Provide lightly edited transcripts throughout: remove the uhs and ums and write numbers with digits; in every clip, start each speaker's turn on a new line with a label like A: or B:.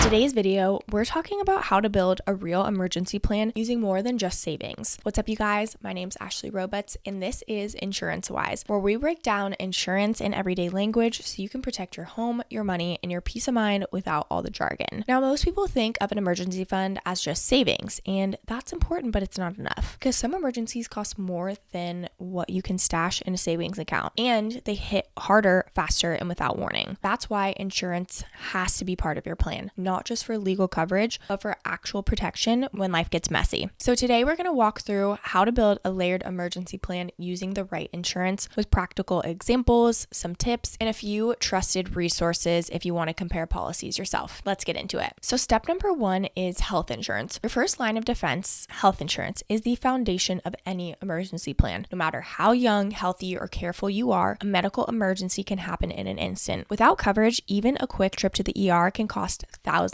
A: today's video, we're talking about how to build a real emergency plan using more than just savings. What's up, you guys? My name's Ashley Roberts, and this is Insurance Wise, where we break down insurance in everyday language so you can protect your home, your money, and your peace of mind without all the jargon. Now, most people think of an emergency fund as just savings, and that's important, but it's not enough because some emergencies cost more than what you can stash in a savings account, and they hit harder, faster, and without warning. That's why insurance has to be part of your plan, not just for legal coverage, but for actual protection when life gets messy. So today we're going to walk through how to build a layered emergency plan using the right insurance with practical examples, some tips, and a few trusted resources if you want to compare policies yourself. Let's get into it. So step number one is health insurance. Your first line of defense, health insurance, is the foundation of any emergency plan. No matter how young, healthy, or careful you are, a medical emergency can happen in an instant. Without coverage, even a quick trip to the ER can cost thousands.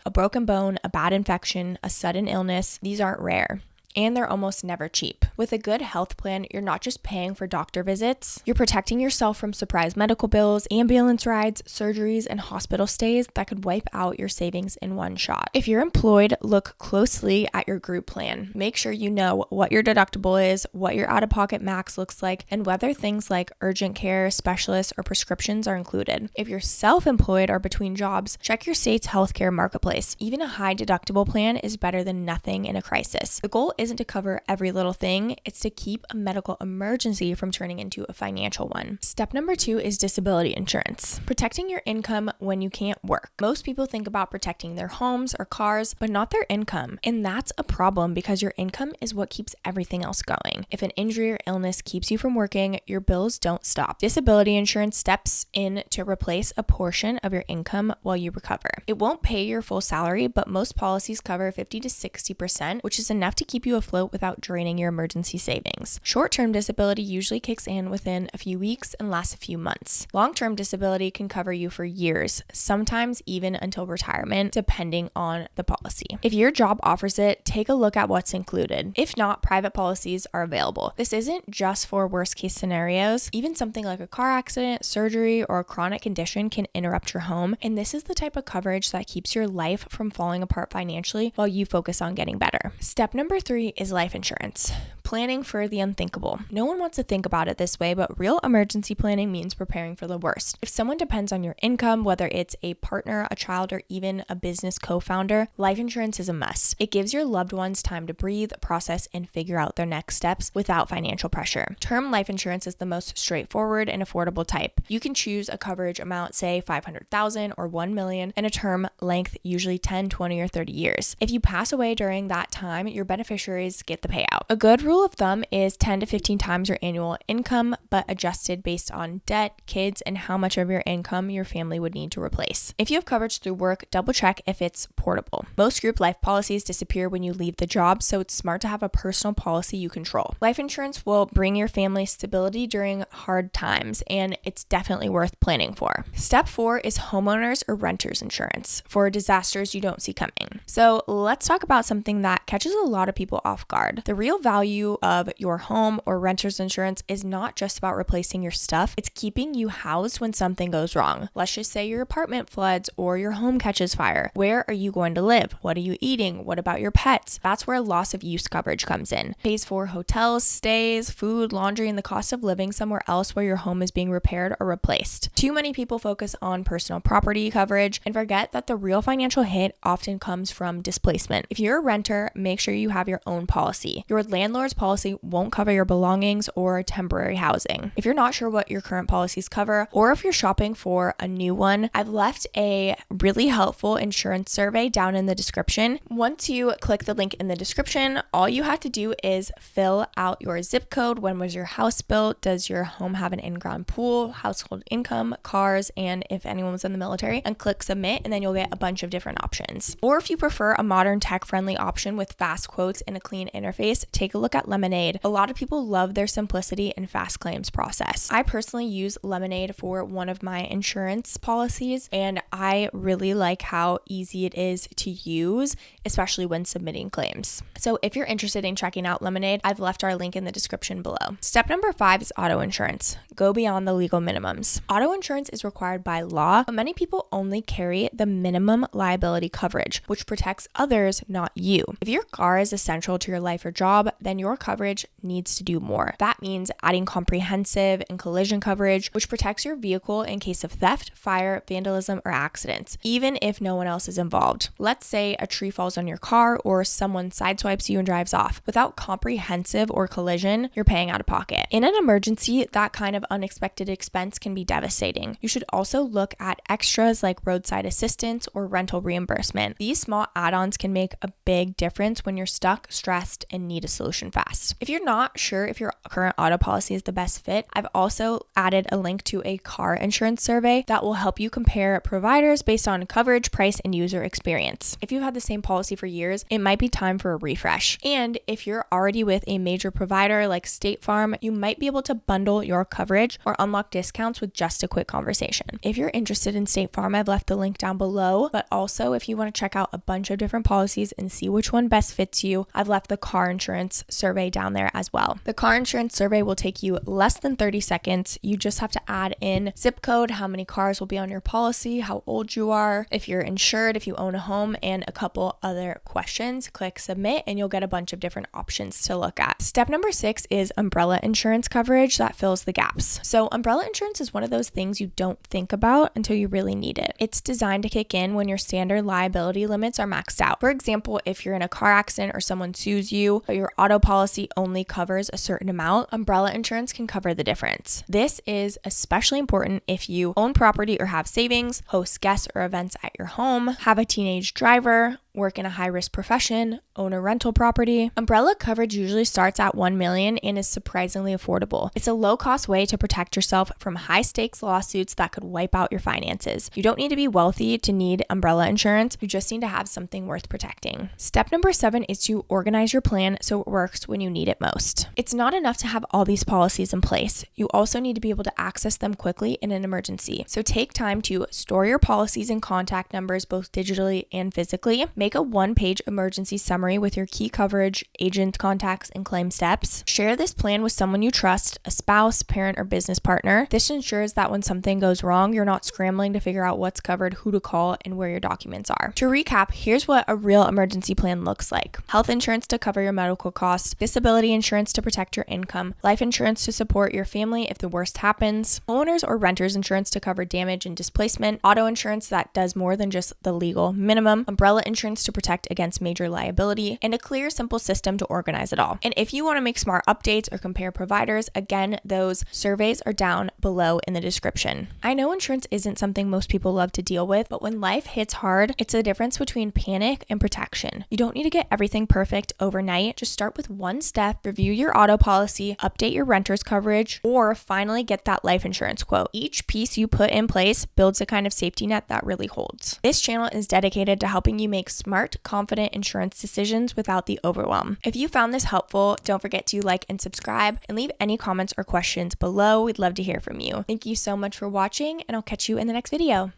A: A broken bone, a bad infection, a sudden illness, these aren't rare. And they're almost never cheap. With a good health plan, you're not just paying for doctor visits, you're protecting yourself from surprise medical bills, ambulance rides, surgeries, and hospital stays that could wipe out your savings in one shot. If you're employed, look closely at your group plan. Make sure you know what your deductible is, what your out-of-pocket max looks like, and whether things like urgent care, specialists, or prescriptions are included. If you're self-employed or between jobs, check your state's healthcare marketplace. Even a high deductible plan is better than nothing in a crisis. The goal isn't to cover every little thing, it's to keep a medical emergency from turning into a financial one. Step number two is disability insurance. Protecting your income when you can't work. Most people think about protecting their homes or cars, but not their income. And that's a problem because your income is what keeps everything else going. If an injury or illness keeps you from working, your bills don't stop. Disability insurance steps in to replace a portion of your income while you recover. It won't pay your full salary, but most policies cover 50 to 60%, which is enough to keep you afloat without draining your emergency savings. Short-term disability usually kicks in within a few weeks and lasts a few months. Long-term disability can cover you for years, sometimes even until retirement, depending on the policy. If your job offers it, take a look at what's included. If not, private policies are available. This isn't just for worst-case scenarios. Even something like a car accident, surgery, or a chronic condition can interrupt your home, and this is the type of coverage that keeps your life from falling apart financially while you focus on getting better. Step number three is life insurance. Planning for the unthinkable. No one wants to think about it this way, but real emergency planning means preparing for the worst. If someone depends on your income, whether it's a partner, a child, or even a business co-founder, life insurance is a must. It gives your loved ones time to breathe, process, and figure out their next steps without financial pressure. Term life insurance is the most straightforward and affordable type. You can choose a coverage amount, say $500,000 or $1 million, and a term length, usually 10, 20, or 30 years. If you pass away during that time, your beneficiaries get the payout. A good rule of thumb is 10 to 15 times your annual income, but adjusted based on debt, kids, and how much of your income your family would need to replace. If you have coverage through work, double check if it's portable. Most group life policies disappear when you leave the job, so it's smart to have a personal policy you control. Life insurance will bring your family stability during hard times, and it's definitely worth planning for. Step four is homeowners or renters insurance for disasters you don't see coming. So let's talk about something that catches a lot of people off guard. The real value of your home or renter's insurance is not just about replacing your stuff, it's keeping you housed when something goes wrong. Let's just say your apartment floods or your home catches fire. Where are you going to live? What are you eating? What about your pets? That's where loss of use coverage comes in. It pays for hotels, stays, food, laundry, and the cost of living somewhere else where your home is being repaired or replaced. Too many people focus on personal property coverage and forget that the real financial hit often comes from displacement. If you're a renter, make sure you have your own policy. Your landlord's policy won't cover your belongings or temporary housing. If you're not sure what your current policies cover, or if you're shopping for a new one, I've left a really helpful insurance survey down in the description. Once you click the link in the description, all you have to do is fill out your zip code. When was your house built? Does your home have an in-ground pool? Household income, cars, and if anyone was in the military, and click submit, and then you'll get a bunch of different options. Or if you prefer a modern tech-friendly option with fast quotes and a clean interface, take a look at at Lemonade. A lot of people love their simplicity and fast claims process. I personally use Lemonade for one of my insurance policies, and I really like how easy it is to use, especially when submitting claims. So if you're interested in checking out Lemonade, I've left our link in the description below. Step number 5 is auto insurance. Go beyond the legal minimums. Auto insurance is required by law, but many people only carry the minimum liability coverage, which protects others, not you. If your car is essential to your life or job, then your coverage needs to do more. That means adding comprehensive and collision coverage, which protects your vehicle in case of theft, fire, vandalism, or accidents, even if no one else is involved. Let's say a tree falls on your car or someone sideswipes you and drives off. Without comprehensive or collision, you're paying out of pocket. In an emergency, that kind of unexpected expense can be devastating. You should also look at extras like roadside assistance or rental reimbursement. These small add-ons can make a big difference when you're stuck, stressed, and need a solution fast. If you're not sure if your current auto policy is the best fit, I've also added a link to a car insurance survey that will help you compare providers based on coverage, price, and user experience. If you've had the same policy for years, it might be time for a refresh. And if you're already with a major provider like State Farm, you might be able to bundle your coverage or unlock discounts with just a quick conversation. If you're interested in State Farm, I've left the link down below, but also if you want to check out a bunch of different policies and see which one best fits you, I've left the car insurance survey down there as well. The car insurance survey will take you less than 30 seconds. You just have to add in zip code, how many cars will be on your policy, how old you are, if you're insured, if you own a home, and a couple other questions. Click submit and you'll get a bunch of different options to look at. Step number 6 is umbrella insurance coverage that fills the gaps. So umbrella insurance is one of those things you don't think about until you really need it. It's designed to kick in when your standard liability limits are maxed out. For example, if you're in a car accident or someone sues you, but your auto policy only covers a certain amount, umbrella insurance can cover the difference. This is especially important if you own property or have savings, host guests or events at your home, have a teenage driver, work in a high-risk profession, own a rental property. Umbrella coverage usually starts at $1 million and is surprisingly affordable. It's a low-cost way to protect yourself from high-stakes lawsuits that could wipe out your finances. You don't need to be wealthy to need umbrella insurance. You just need to have something worth protecting. Step number 7 is to organize your plan so it works when you need it most. It's not enough to have all these policies in place. You also need to be able to access them quickly in an emergency. So take time to store your policies and contact numbers both digitally and physically. Make a one-page emergency summary with your key coverage, agent contacts, and claim steps. Share this plan with someone you trust, a spouse, parent, or business partner. This ensures that when something goes wrong, you're not scrambling to figure out what's covered, who to call, and where your documents are. To recap, here's what a real emergency plan looks like. Health insurance to cover your medical costs, disability insurance to protect your income, life insurance to support your family if the worst happens, homeowners or renters insurance to cover damage and displacement, auto insurance that does more than just the legal minimum, umbrella insurance to protect against major liability, and a clear, simple system to organize it all. And if you want to make smart updates or compare providers, again, those surveys are down below in the description. I know insurance isn't something most people love to deal with, but when life hits hard, it's the difference between panic and protection. You don't need to get everything perfect overnight. Just start with one step, review your auto policy, update your renter's coverage, or finally get that life insurance quote. Each piece you put in place builds a kind of safety net that really holds. This channel is dedicated to helping you make smart, confident insurance decisions without the overwhelm. If you found this helpful, don't forget to like and subscribe and leave any comments or questions below. We'd love to hear from you. Thank you so much for watching, and I'll catch you in the next video.